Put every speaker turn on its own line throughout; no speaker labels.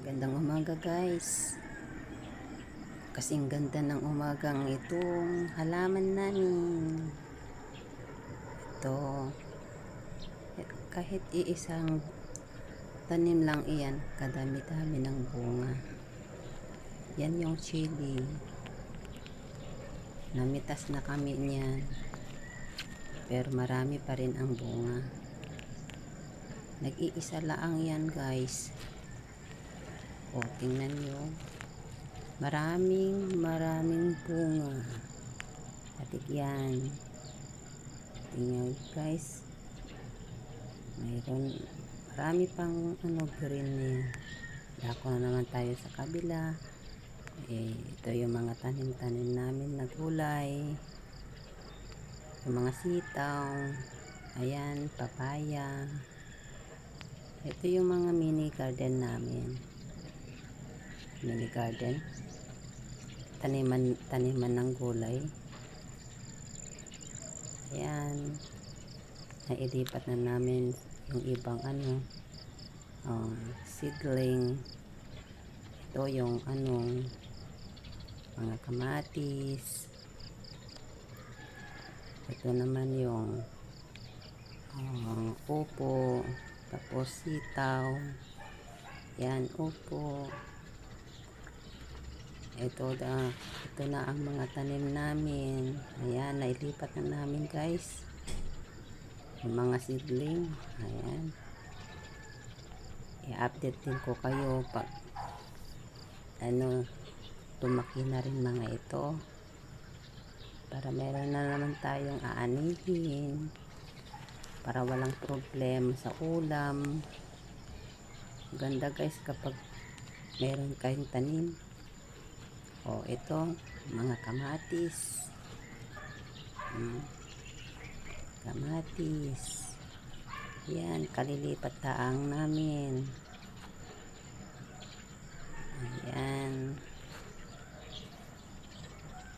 Magandang umaga guys. Kasing ganda ng umagang itong halaman namin. Ito, kahit iisang tanim lang iyan, kadami-dami ng bunga. Yan yung chili. Namitas na kami niyan. Pero marami pa rin ang bunga. Nag-iisa lang yan guys. O, tingnan nyo. Maraming bunga. Atik yan. Tingnan guys. Mayroon. Marami pang green niya. Dako na naman tayo sa kabila. Ito yung mga tanim-tanim namin na gulay. Yung mga sitaw. Ayan, papaya. Ito yung mga mini garden namin. Mini garden, taniman ng gulay. Ayan, nailipat na namin yung ibang seedling. Ito yung mga kamatis. Ito naman yung upo, tapos sitaw. Yan, upo. Ito na ang mga tanim namin. Ayan, nailipat na namin guys. Yung mga seedling. Ayan. I-update din ko kayo pag tumaki na rin mga ito. Para meron na naman tayong aanihin. Para walang problem sa ulam. Ganda guys kapag meron kayong tanim. Ito, mga kamatis. Kamatis. Yan, kalilipat taang namin. Ayan.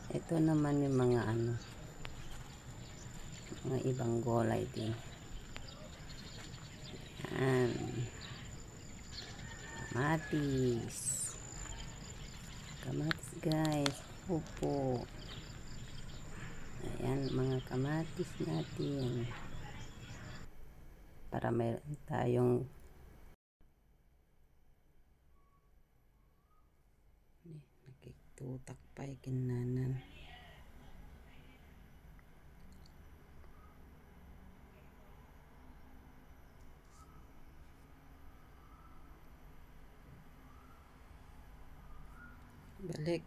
Ito naman yung mga mga ibang gulay din. Ayan. Kamatis. Kamatis guys, upo. Ayan, mga kamatis natin. Para meron tayong nakitutak pa ikinanan. Balik.